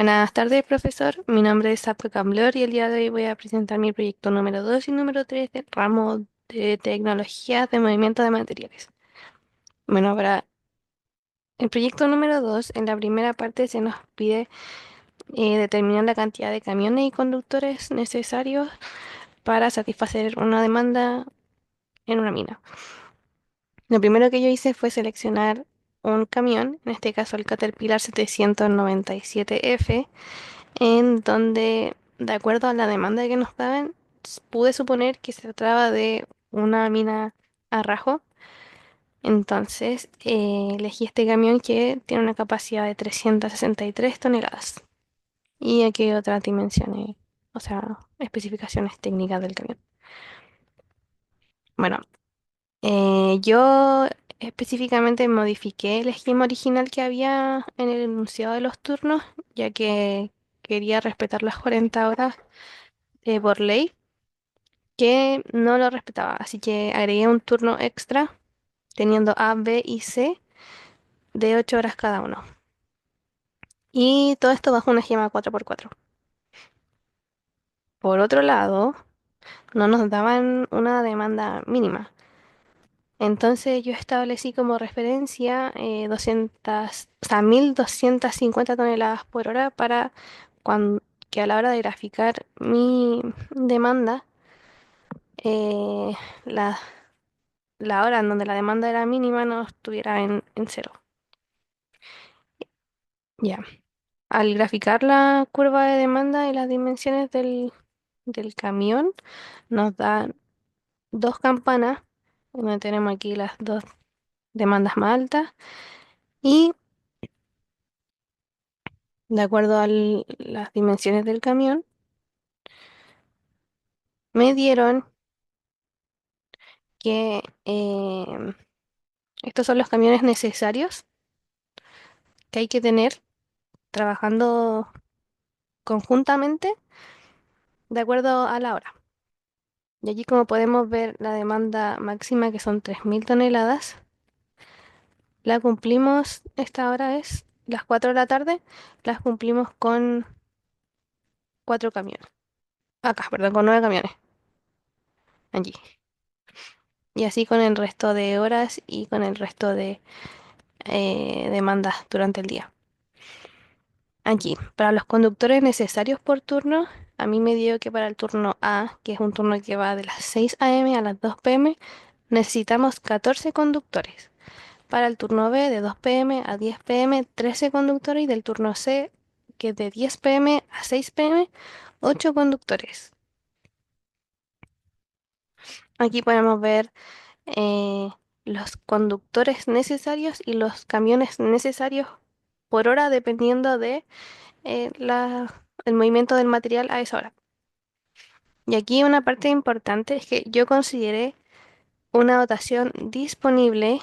Buenas tardes, profesor. Mi nombre es Sapio Camblor y el día de hoy voy a presentar mi proyecto número 2 y número 3 del ramo de tecnología de movimiento de materiales. Bueno, para el proyecto número 2, en la primera parte se nos pide determinar la cantidad de camiones y conductores necesarios para satisfacer una demanda en una mina. Lo primero que yo hice fue seleccionar un camión, en este caso el Caterpillar 797F, en donde, de acuerdo a la demanda que nos daban, pude suponer que se trataba de una mina a rajo. Entonces, elegí este camión que tiene una capacidad de 363 toneladas. Y aquí hay otras dimensiones, o sea, especificaciones técnicas del camión. Bueno, yo específicamente modifiqué el esquema original que había en el enunciado de los turnos, ya que quería respetar las 40 horas por ley, que no lo respetaba. Así que agregué un turno extra, teniendo A, B y C de 8 horas cada uno. Y todo esto bajo un esquema 4x4. Por otro lado, no nos daban una demanda mínima. Entonces yo establecí como referencia 200, o sea, 1250 toneladas por hora para que a la hora de graficar mi demanda, eh, la, la hora en donde la demanda era mínima no estuviera en cero. Ya. Al graficar la curva de demanda y las dimensiones del camión, nos dan dos campanas, donde tenemos aquí las dos demandas más altas, y de acuerdo a las dimensiones del camión, me dieron que estos son los camiones necesarios que hay que tener trabajando conjuntamente de acuerdo a la hora. Y aquí como podemos ver la demanda máxima que son 3000 toneladas, la cumplimos, esta hora es las 4 de la tarde, las cumplimos con 4 camiones. Acá, perdón, con 9 camiones. Allí. Y así con el resto de horas y con el resto de demandas durante el día. Aquí, para los conductores necesarios por turno, a mí me dio que para el turno A, que es un turno que va de las 6 a.m. a las 2 p.m., necesitamos 14 conductores. Para el turno B, de 2 p.m. a 10 p.m., 13 conductores. Y del turno C, que es de 10 p.m. a 6 p.m., 8 conductores. Aquí podemos ver eh, los conductores necesarios y los camiones necesarios por hora, dependiendo de el movimiento del material a esa hora. Y aquí una parte importante es que yo consideré una dotación disponible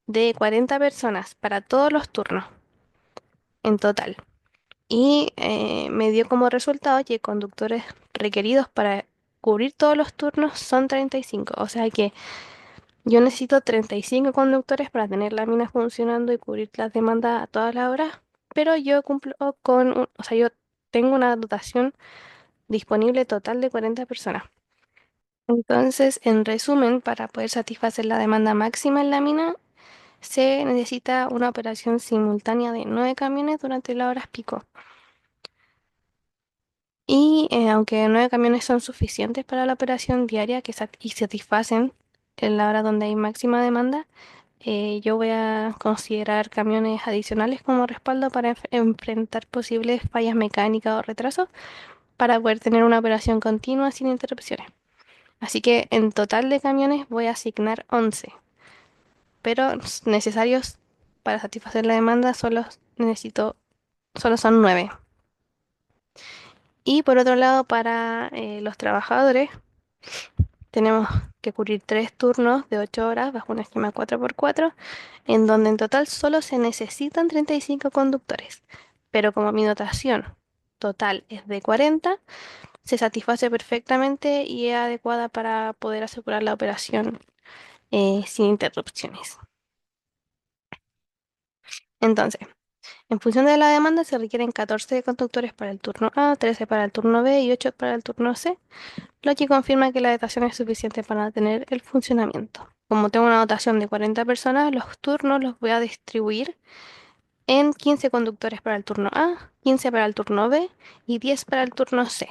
de 40 personas para todos los turnos en total. Y me dio como resultado que conductores requeridos para cubrir todos los turnos son 35. O sea que yo necesito 35 conductores para tener la mina funcionando y cubrir las demandas a todas las horas. Pero yo cumplo o sea, yo tengo una dotación disponible total de 40 personas. Entonces, en resumen, para poder satisfacer la demanda máxima en la mina, se necesita una operación simultánea de 9 camiones durante las horas pico. Y aunque 9 camiones son suficientes para la operación diaria y satisfacen en la hora donde hay máxima demanda, yo voy a considerar camiones adicionales como respaldo para enfrentar posibles fallas mecánicas o retrasos para poder tener una operación continua sin interrupciones. Así que en total de camiones voy a asignar 11, pero necesarios para satisfacer la demanda solo son 9. Y por otro lado, para los trabajadores, tenemos que cubrir 3 turnos de 8 horas bajo un esquema 4x4, en donde en total solo se necesitan 35 conductores. Pero como mi dotación total es de 40, se satisface perfectamente y es adecuada para poder asegurar la operación sin interrupciones. Entonces, En función de la demanda se requieren 14 conductores para el turno A, 13 para el turno B y 8 para el turno C, lo que confirma que la dotación es suficiente para mantener el funcionamiento. Como tengo una dotación de 40 personas, los turnos los voy a distribuir en 15 conductores para el turno A, 15 para el turno B y 10 para el turno C.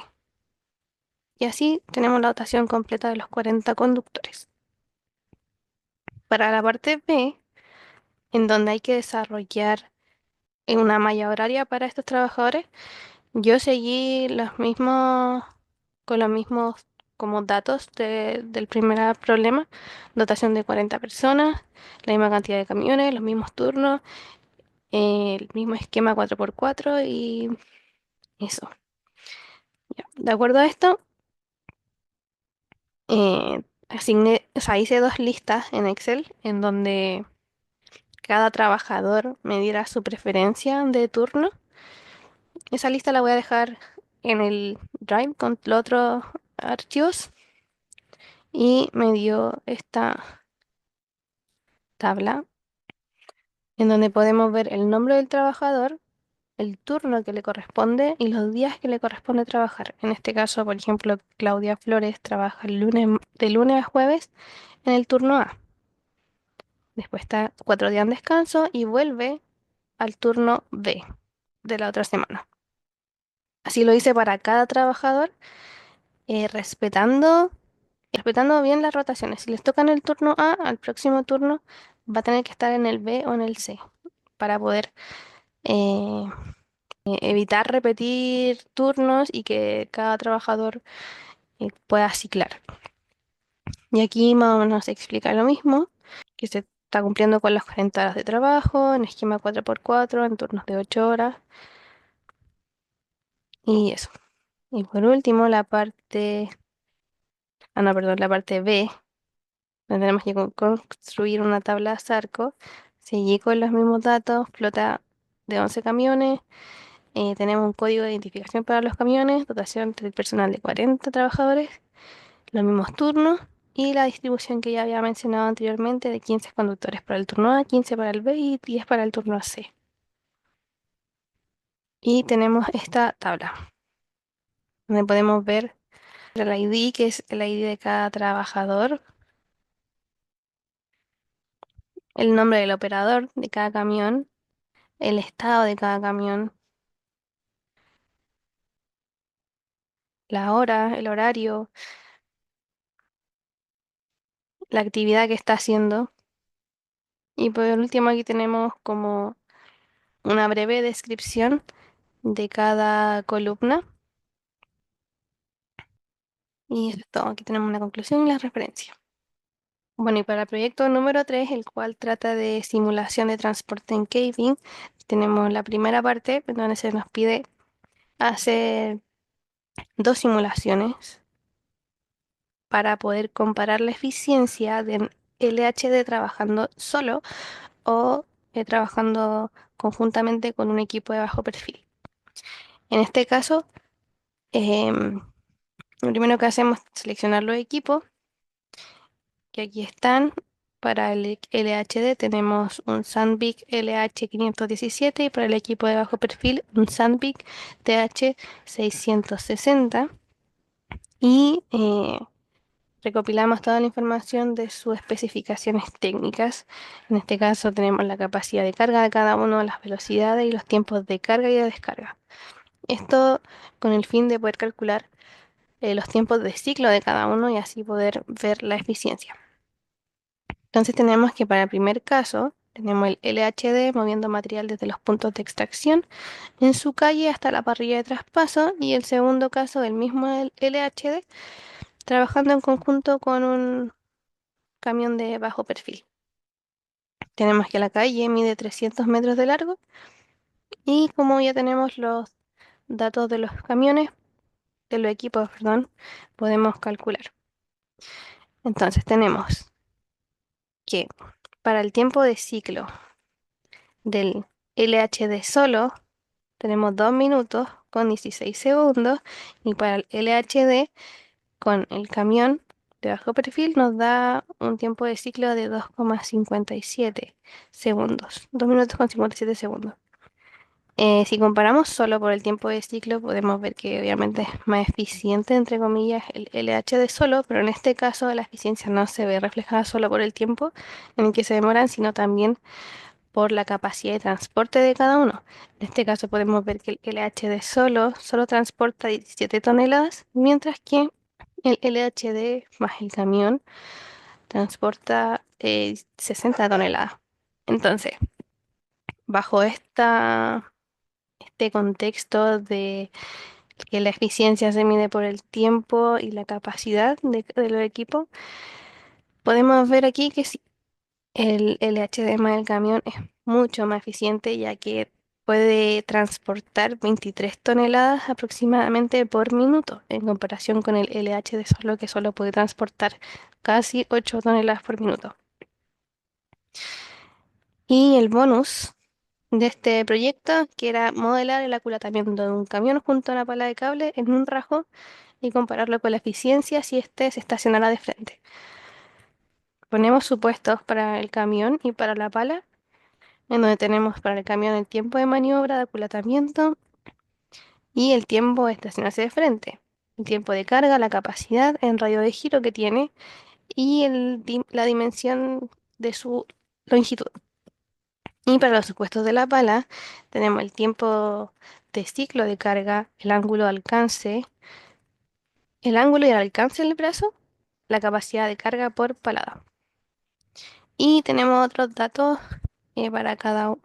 Y así tenemos la dotación completa de los 40 conductores. Para la parte B, en donde hay que desarrollar una malla horaria para estos trabajadores, yo seguí los mismos, con los mismos como datos del primer problema, dotación de 40 personas, la misma cantidad de camiones, los mismos turnos, el mismo esquema 4x4 y eso. Ya. De acuerdo a esto, o sea, hice dos listas en Excel en donde cada trabajador me diera su preferencia de turno. Esa lista la voy a dejar en el Drive con los otros archivos y me dio esta tabla en donde podemos ver el nombre del trabajador, el turno que le corresponde y los días que le corresponde trabajar. En este caso, por ejemplo, Claudia Flores trabaja de lunes a jueves en el turno A. Después está 4 días en descanso y vuelve al turno B de la otra semana. Así lo hice para cada trabajador, respetando bien las rotaciones. Si les toca en el turno A, al próximo turno va a tener que estar en el B o en el C para poder eh, evitar repetir turnos y que cada trabajador pueda ciclar. Y aquí más o menos se explica lo mismo, que se está cumpliendo con las 40 horas de trabajo, en esquema 4x4, en turnos de 8 horas y eso. Y por último, no, perdón, la parte B, donde tenemos que construir una tabla Sarco. Seguí con los mismos datos, flota de 11 camiones, tenemos un código de identificación para los camiones, dotación del personal de 40 trabajadores, los mismos turnos y la distribución que ya había mencionado anteriormente de 15 conductores para el turno A, 15 para el B y 10 para el turno C. Y tenemos esta tabla, donde podemos ver el ID, que es el ID de cada trabajador, el nombre del operador de cada camión, el estado de cada camión, la hora, el horario, la actividad que está haciendo. Y por último aquí tenemos como una breve descripción de cada columna. Y eso es todo. Aquí tenemos una conclusión y la referencia. Bueno, y para el proyecto número 3, el cual trata de simulación de transporte en caving, tenemos la primera parte en donde se nos pide hacer dos simulaciones para poder comparar la eficiencia de LHD trabajando solo o trabajando conjuntamente con un equipo de bajo perfil. En este caso, em, lo primero que hacemos es seleccionar los equipos, que aquí están. Para el LHD tenemos un Sandvik LH517 y para el equipo de bajo perfil un Sandvik TH660. Y recopilamos toda la información de sus especificaciones técnicas. En este caso tenemos la capacidad de carga de cada uno, las velocidades y los tiempos de carga y de descarga. Esto con el fin de poder calcular los tiempos de ciclo de cada uno y así poder ver la eficiencia. Entonces tenemos que para el primer caso tenemos el LHD moviendo material desde los puntos de extracción en su calle hasta la parrilla de traspaso y el segundo caso del mismo LHD trabajando en conjunto con un camión de bajo perfil. Tenemos que la calle mide 300 metros de largo y como ya tenemos los datos de los camiones, de los equipos, perdón, podemos calcular. Entonces tenemos que para el tiempo de ciclo del LHD solo tenemos 2 minutos con 16 segundos y para el LHD con el camión de bajo perfil nos da un tiempo de ciclo de 2,57 segundos. 2 minutos con 57 segundos. Si comparamos solo por el tiempo de ciclo, podemos ver que obviamente es más eficiente, entre comillas, el LHD solo, pero en este caso la eficiencia no se ve reflejada solo por el tiempo en el que se demoran, sino también por la capacidad de transporte de cada uno. En este caso podemos ver que el LHD solo transporta 17 toneladas, mientras que el LHD más el camión transporta 60 toneladas. Entonces, bajo este contexto de que la eficiencia se mide por el tiempo y la capacidad de los equipos, podemos ver aquí que sí, el LHD más el camión es mucho más eficiente ya que puede transportar 23 toneladas aproximadamente por minuto en comparación con el LHD solo que solo puede transportar casi 8 toneladas por minuto. Y el bonus de este proyecto, que era modelar el aculatamiento de un camión junto a una pala de cable en un rajo y compararlo con la eficiencia si éste se estacionara de frente. Ponemos supuestos para el camión y para la pala, en donde tenemos para el camión el tiempo de maniobra de aculatamiento y el tiempo de estacionarse de frente, el tiempo de carga, la capacidad en radio de giro que tiene y la dimensión de su longitud. Y para los supuestos de la pala, tenemos el tiempo de ciclo de carga, el ángulo de alcance, el ángulo y el alcance del brazo, la capacidad de carga por palada. Y tenemos otros datos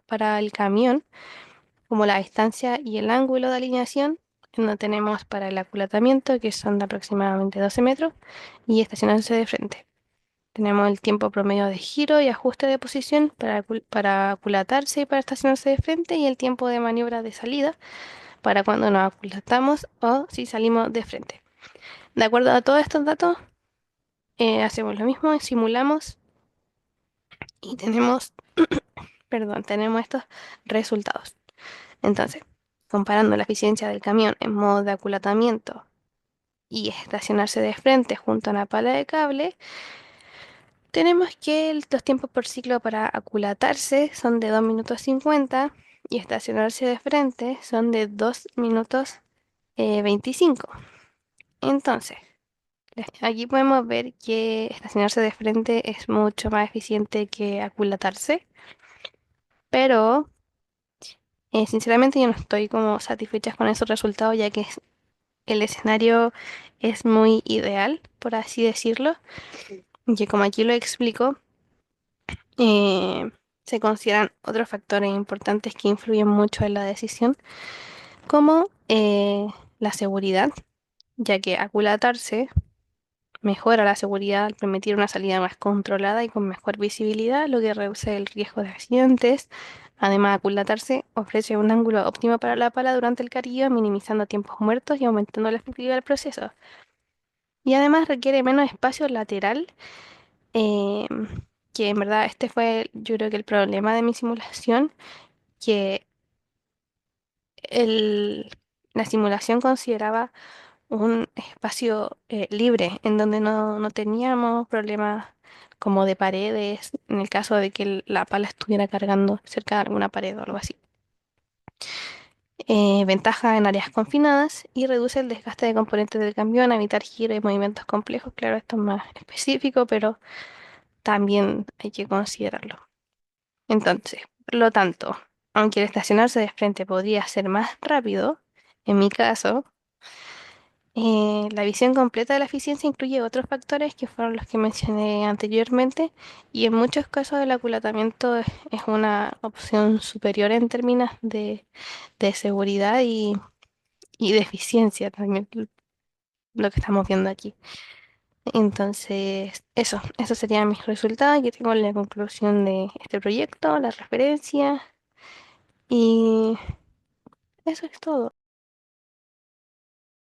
para el camión, como la distancia y el ángulo de alineación, que no tenemos para el aculatamiento, que son de aproximadamente 12 metros, y estacionarse de frente. Tenemos el tiempo promedio de giro y ajuste de posición para aculatarse y para estacionarse de frente, y el tiempo de maniobra de salida para cuando nos aculatamos o si salimos de frente. De acuerdo a todos estos datos, hacemos lo mismo, simulamos y tenemos estos resultados. Entonces, comparando la eficiencia del camión en modo de aculatamiento y estacionarse de frente junto a una pala de cable, tenemos que los tiempos por ciclo para aculatarse son de 2 minutos 50 y estacionarse de frente son de 2 minutos 25. Entonces, aquí podemos ver que estacionarse de frente es mucho más eficiente que aculatarse, pero sinceramente yo no estoy como satisfecha con esos resultados ya que el escenario es muy ideal, por así decirlo, que como aquí lo explico, eh, se consideran otros factores importantes que influyen mucho en la decisión, como la seguridad, ya que aculatarse mejora la seguridad al permitir una salida más controlada y con mejor visibilidad, lo que reduce el riesgo de accidentes. Además, aculatarse ofrece un ángulo óptimo para la pala durante el carguillo, minimizando tiempos muertos y aumentando la efectividad del proceso. Y además requiere menos espacio lateral, eh, que en verdad este fue yo creo que el problema de mi simulación, que el- la simulación consideraba un espacio libre en donde no teníamos problemas como de paredes en el caso de que la pala estuviera cargando cerca de alguna pared o algo así. Ventaja en áreas confinadas y reduce el desgaste de componentes del camión, evitar giros y movimientos complejos. Claro, esto es más específico, pero también hay que considerarlo. Entonces, por lo tanto, aunque el estacionarse de frente podría ser más rápido, en mi caso, la visión completa de la eficiencia incluye otros factores que fueron los que mencioné anteriormente y en muchos casos el aculatamiento es una opción superior en términos de seguridad y de eficiencia también, lo que estamos viendo aquí. Entonces, esos serían mis resultados. Aquí tengo la conclusión de este proyecto, la referencia y eso es todo.